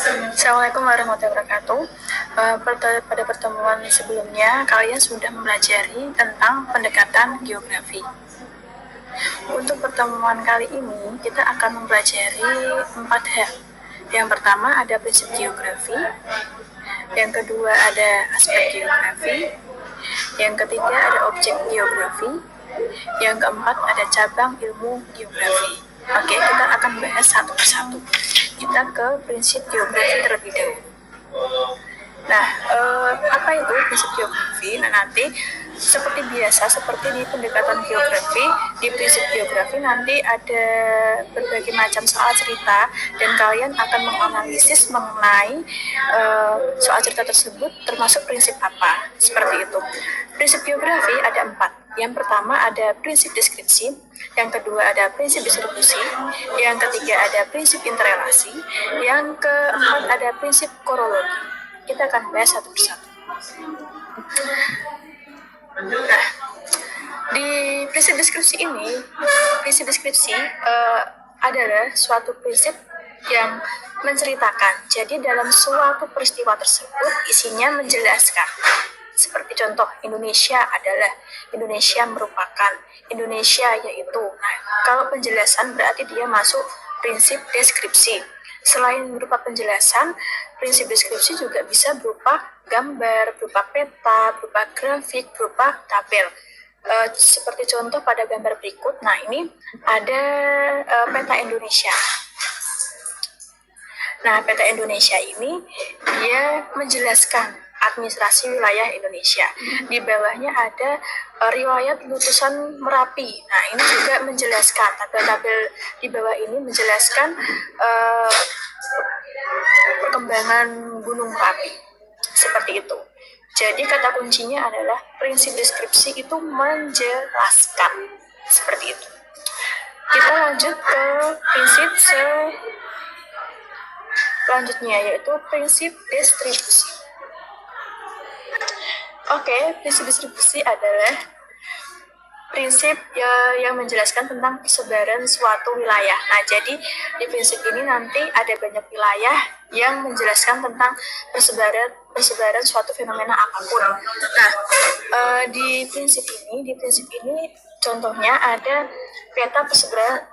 Assalamualaikum warahmatullahi wabarakatuh. Pada pertemuan sebelumnya, kalian sudah mempelajari tentang pendekatan geografi. Untuk pertemuan kali ini, kita akan mempelajari 4 hal. Yang pertama ada prinsip geografi, yang kedua ada aspek geografi, yang ketiga ada objek geografi, yang keempat ada cabang ilmu geografi. Oke, kita akan bahas satu persatu. Kita ke prinsip geografi terlebih dahulu. Nah, apa itu prinsip geografi? Nah, nanti seperti biasa, seperti di pendekatan geografi, di prinsip geografi nanti ada berbagai macam soal cerita dan kalian akan menganalisis mengenai soal cerita tersebut termasuk prinsip apa, seperti itu. Prinsip geografi ada 4. Yang pertama ada prinsip deskripsi, yang kedua ada prinsip distribusi, yang ketiga ada prinsip interrelasi, yang keempat ada prinsip korologi. Kita akan bahas satu persatu. Nah, di prinsip deskripsi ini, prinsip deskripsi adalah suatu prinsip yang menceritakan. Jadi dalam suatu peristiwa tersebut isinya menjelaskan. Seperti contoh, Indonesia merupakan, Indonesia yaitu. Nah, kalau penjelasan berarti dia masuk prinsip deskripsi. Selain berupa penjelasan, prinsip deskripsi juga bisa berupa gambar, berupa peta, berupa grafik, berupa tabel. Seperti contoh pada gambar berikut, nah ini ada peta Indonesia. Nah, peta Indonesia ini dia menjelaskan administrasi wilayah Indonesia. Di bawahnya ada riwayat letusan Merapi. Nah, ini juga menjelaskan, tabel-tabel di bawah ini menjelaskan perkembangan Gunung Merapi. Seperti itu. Jadi kata kuncinya adalah prinsip deskripsi itu menjelaskan. Seperti itu. Kita lanjut ke prinsip selanjutnya, yaitu prinsip distribusi. Oke, prinsip distribusi adalah prinsip yang menjelaskan tentang persebaran suatu wilayah. Nah, jadi di prinsip ini nanti ada banyak wilayah yang menjelaskan tentang persebaran suatu fenomena apapun. Nah, di prinsip ini contohnya ada peta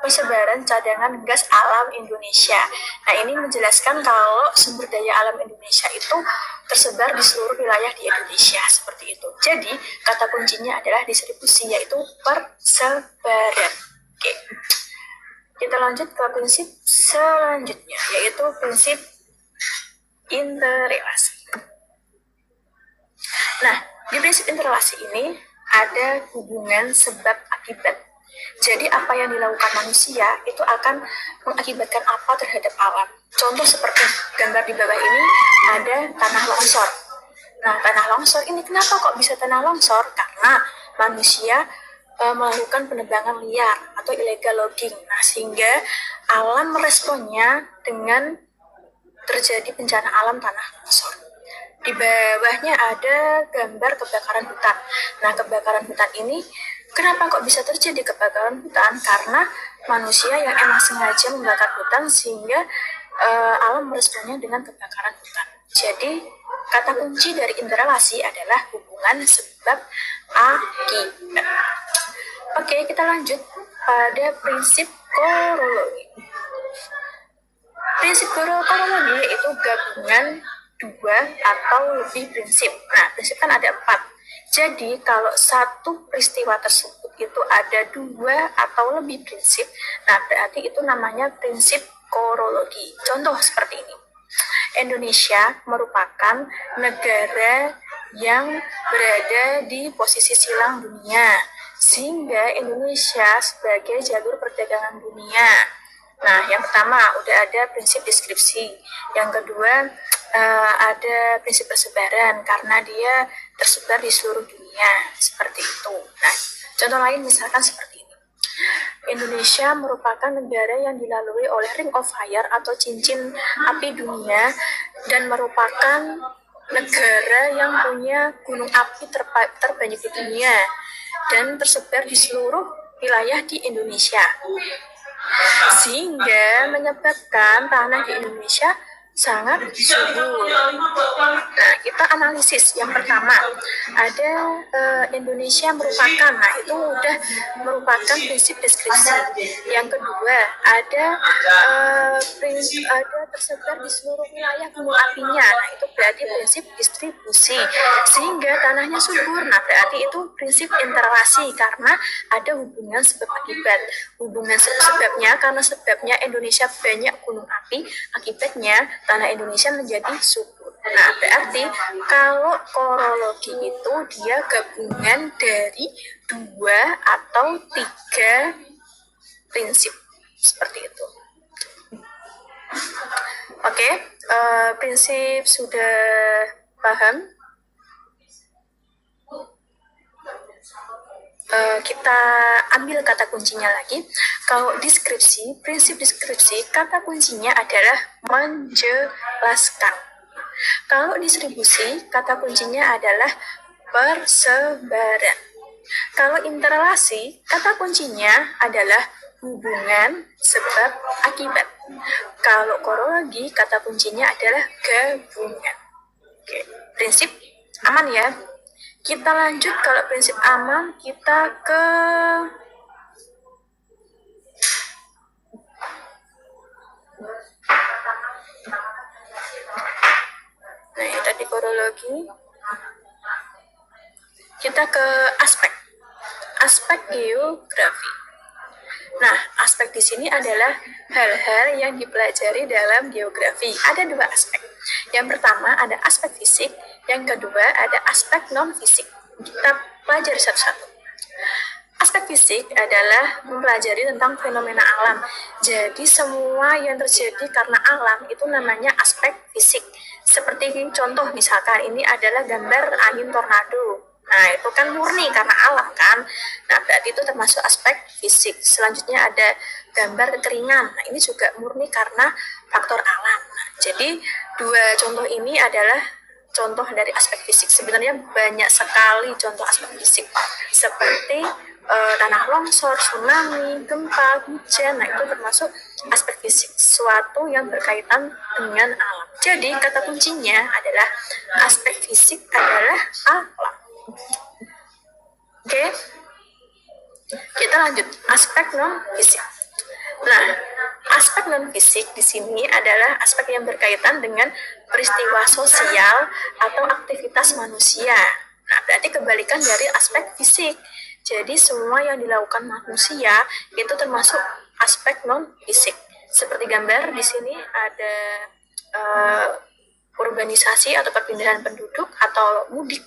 persebaran cadangan gas alam Indonesia. Nah, ini menjelaskan kalau sumber daya alam Indonesia itu tersebar di seluruh wilayah di Indonesia, seperti itu. Jadi, kata kuncinya adalah distribusi, yaitu persebaran. Oke. Kita lanjut ke prinsip selanjutnya, yaitu prinsip interrelasi. Nah, di prinsip interrelasi ini ada hubungan sebab akibat. Jadi apa yang dilakukan manusia itu akan mengakibatkan apa terhadap alam. Contoh seperti gambar di bawah ini ada tanah longsor. Nah, tanah longsor ini kenapa kok bisa tanah longsor? Karena manusia melakukan penebangan liar atau illegal logging. Nah, sehingga alam meresponnya dengan terjadi bencana alam tanah longsor. Di bawahnya ada gambar kebakaran hutan. Nah, kebakaran hutan ini kenapa kok bisa terjadi kebakaran hutan? Karena manusia yang emang sengaja membakar hutan sehingga alam meresponnya dengan kebakaran hutan. Jadi, kata kunci dari interrelasi adalah hubungan sebab akibat. Oke, kita lanjut pada prinsip korologi. Prinsip korologi yaitu gabungan dua atau lebih prinsip. Nah, prinsip kan ada 4. Jadi, kalau satu peristiwa tersebut itu ada 2 atau lebih prinsip, nah berarti itu namanya prinsip korologi. Contoh seperti ini. Indonesia merupakan negara yang berada di posisi silang dunia, sehingga Indonesia sebagai jalur perdagangan dunia. Nah, yang pertama udah ada prinsip deskripsi. Yang kedua ada prinsip persebaran karena dia tersebar di seluruh dunia, seperti itu. Nah, contoh lain misalkan seperti ini. Indonesia merupakan negara yang dilalui oleh Ring of Fire atau cincin api dunia dan merupakan negara yang punya gunung api terbanyak di dunia dan tersebar di seluruh wilayah di Indonesia. Sehingga menyebabkan tanah di Indonesia sangat subur. Nah, kita analisis. Yang pertama, ada Indonesia merupakan, nah itu udah merupakan prinsip deskripsi. Yang kedua, ada ada tersebar di seluruh wilayah gunung apinya, nah itu berarti prinsip distribusi. Sehingga tanahnya subur, nah berarti itu prinsip interlasi karena ada hubungan sebab akibat. Hubungan sebabnya karena sebabnya Indonesia banyak gunung api, akibatnya tanah Indonesia menjadi subur. Nah, berarti kalau korologi itu dia gabungan dari 2 atau 3 prinsip seperti itu. Oke, prinsip sudah paham? Kita ambil kata kuncinya lagi. Kalau deskripsi, prinsip deskripsi, kata kuncinya adalah menjelaskan. Kalau distribusi, kata kuncinya adalah persebaran. Kalau interrelasi, kata kuncinya adalah hubungan sebab akibat. Kalau korologi, kata kuncinya adalah gabungan. Oke, prinsip aman ya. Kita lanjut, kalau prinsip aman, kita ke nah, ini tadi korologi. Kita ke aspek geografi. Nah, aspek di sini adalah hal-hal yang dipelajari dalam geografi. Ada 2 aspek. Yang pertama ada aspek fisik, yang kedua ada aspek non-fisik. Kita pelajari satu-satu. Aspek fisik adalah mempelajari tentang fenomena alam. Jadi semua yang terjadi karena alam itu namanya aspek fisik. Seperti contoh misalkan ini adalah gambar angin tornado. Nah, itu kan murni karena alam kan. Nah, berarti itu termasuk aspek fisik. Selanjutnya ada gambar kekeringan. Nah, ini juga murni karena faktor alam. Nah, jadi 2 contoh ini adalah contoh dari aspek fisik. Sebenarnya banyak sekali contoh aspek fisik. Seperti tanah longsor, tsunami, gempa, hujan. Nah, itu termasuk aspek fisik. Suatu yang berkaitan dengan alam. Jadi, kata kuncinya adalah aspek fisik adalah alam. Oke, kita lanjut aspek non fisik. Nah, aspek non fisik di sini adalah aspek yang berkaitan dengan peristiwa sosial atau aktivitas manusia. Nah, berarti kebalikan dari aspek fisik. Jadi semua yang dilakukan manusia itu termasuk aspek non fisik. Seperti gambar di sini ada urbanisasi atau perpindahan penduduk atau mudik.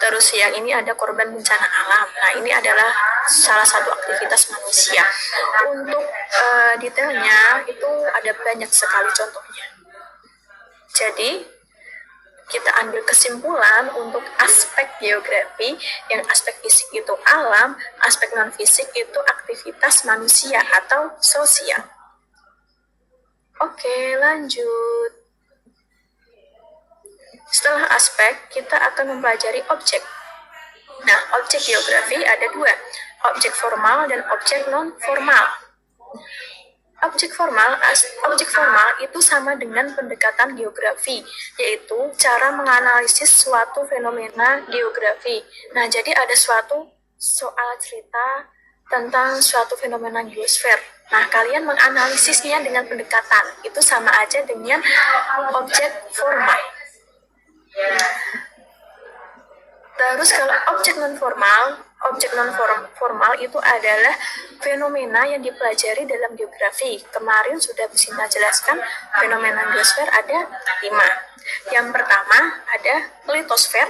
Terus yang ini ada korban bencana alam. Nah, ini adalah salah satu aktivitas manusia. Untuk detailnya itu ada banyak sekali contohnya. Jadi, kita ambil kesimpulan untuk aspek geografi, yang aspek fisik itu alam, aspek non-fisik itu aktivitas manusia atau sosial. Oke, lanjut. Setelah aspek, kita akan mempelajari objek. Nah, objek geografi ada 2, objek formal dan objek non-formal. Objek formal itu sama dengan pendekatan geografi, yaitu cara menganalisis suatu fenomena geografi. Nah, jadi ada suatu soal cerita tentang suatu fenomena geosfer. Nah, kalian menganalisisnya dengan pendekatan. Itu sama aja dengan objek formal. Terus kalau objek non formal itu adalah fenomena yang dipelajari dalam geografi. Kemarin sudah Sinta jelaskan fenomena geosfer ada 5. Yang pertama ada litosfer,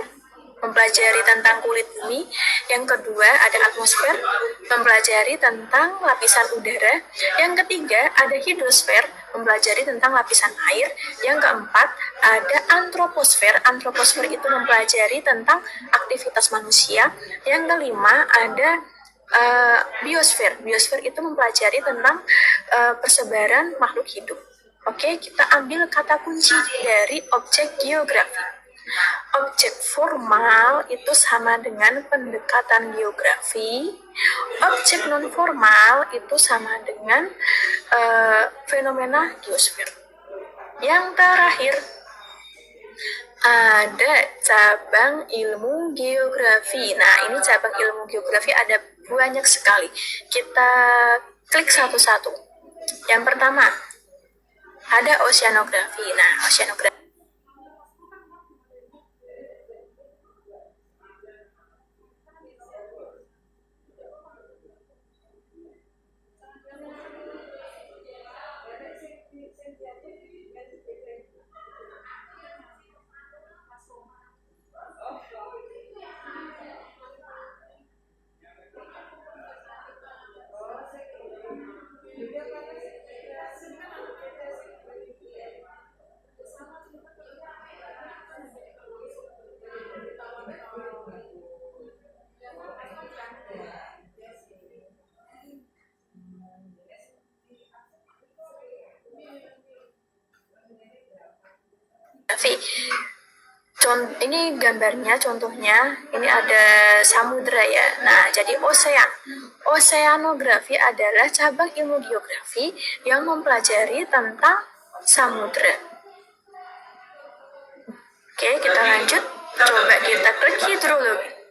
mempelajari tentang kulit bumi. Yang kedua ada atmosfer, mempelajari tentang lapisan udara. Yang ketiga ada hidrosfer, mempelajari tentang lapisan air. Yang keempat ada antroposfer. Antroposfer itu mempelajari tentang aktivitas manusia. Yang kelima ada biosfer. Biosfer itu mempelajari tentang persebaran makhluk hidup. Oke, kita ambil kata kunci dari objek geografi. Objek formal itu sama dengan pendekatan geografi. Objek non formal itu sama dengan fenomena geosfer. Yang terakhir, ada cabang ilmu geografi. Nah, ini cabang ilmu geografi ada banyak sekali. Kita klik satu-satu. Yang pertama, ada oceanografi. Nah, oceanografi ini gambarnya, contohnya ini ada samudra ya. Nah, jadi oceanografi adalah cabang ilmu geografi yang mempelajari tentang samudra. Oke, kita lanjut. Coba kita klik hidrologi.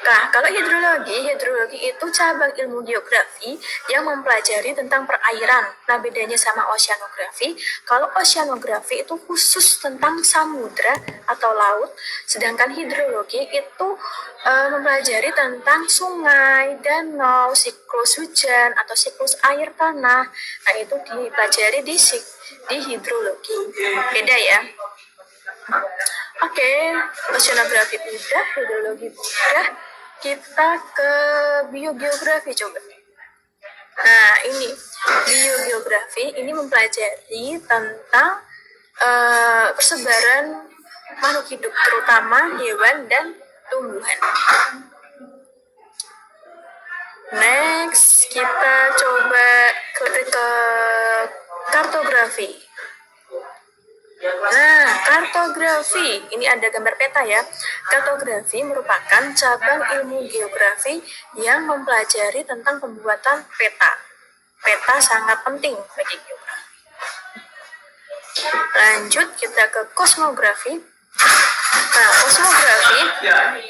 Nah, kalau hidrologi itu cabang ilmu geografi yang mempelajari tentang perairan. Nah, bedanya sama oceanografi, kalau oceanografi itu khusus tentang samudra atau laut, sedangkan hidrologi itu mempelajari tentang sungai, danau, siklus hujan atau siklus air tanah. Nah, itu dipelajari di hidrologi. Beda ya. Oke, oceanografi udah, hidrologi udah, kita ke biogeografi coba. Nah, ini biogeografi ini mempelajari tentang persebaran makhluk hidup, terutama hewan dan tumbuhan. Next, kita coba ke kartografi. Nah, kartografi, ini ada gambar peta ya. Kartografi merupakan cabang ilmu geografi yang mempelajari tentang pembuatan peta. Peta sangat penting bagi geografi. Lanjut kita ke kosmografi. Nah,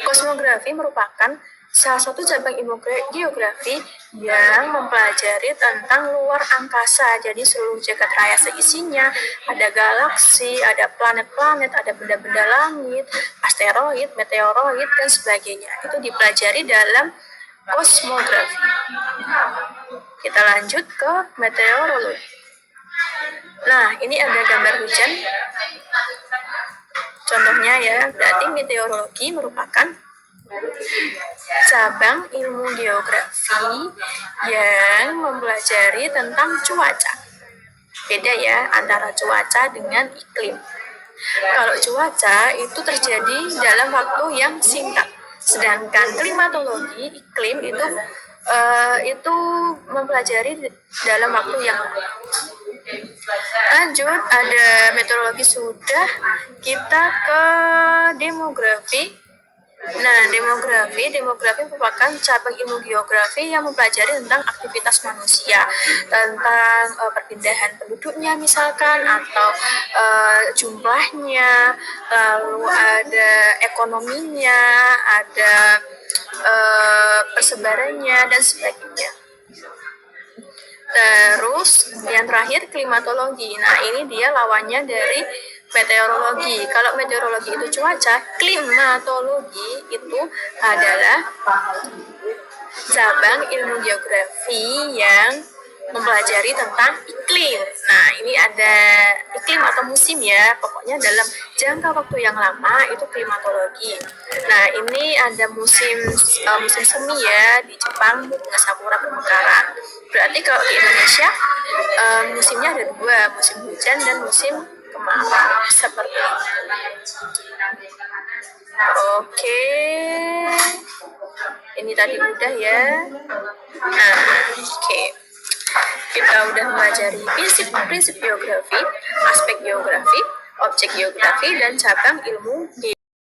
kosmografi merupakan salah satu cabang ilmu geografi yang mempelajari tentang luar angkasa. Jadi seluruh jagat raya seisinya, ada galaksi, ada planet-planet, ada benda-benda langit, asteroid, meteoroid, dan sebagainya. Itu dipelajari dalam kosmografi. Kita lanjut ke meteorologi. Nah, ini ada gambar hujan. Contohnya ya, berarti meteorologi merupakan cabang ilmu geografi yang mempelajari tentang cuaca. Beda ya antara cuaca dengan iklim. Kalau cuaca itu terjadi dalam waktu yang singkat, sedangkan klimatologi, iklim itu mempelajari dalam waktu yang lama. Lanjut, ada meteorologi sudah, kita ke demografi. Nah, demografi merupakan cabang ilmu geografi yang mempelajari tentang aktivitas manusia, tentang perpindahan penduduknya misalkan, atau jumlahnya, lalu ada ekonominya, ada persebarannya, dan sebagainya. Terus yang terakhir klimatologi. Nah, ini dia lawannya dari meteorologi. Kalau meteorologi itu cuaca, klimatologi itu adalah cabang ilmu geografi yang mempelajari tentang iklim. Nah, ini ada iklim atau musim ya. Pokoknya dalam jangka waktu yang lama itu klimatologi. Nah, ini ada musim semi ya, di Jepang bunga sakura bermekaran. Berarti kalau di Indonesia musimnya ada dua, musim hujan dan musim kemarau, seperti itu. Oke, ini tadi udah ya. Nah, oke. Kita udah mempelajari prinsip geografi, aspek geografi, objek geografi, dan cabang ilmu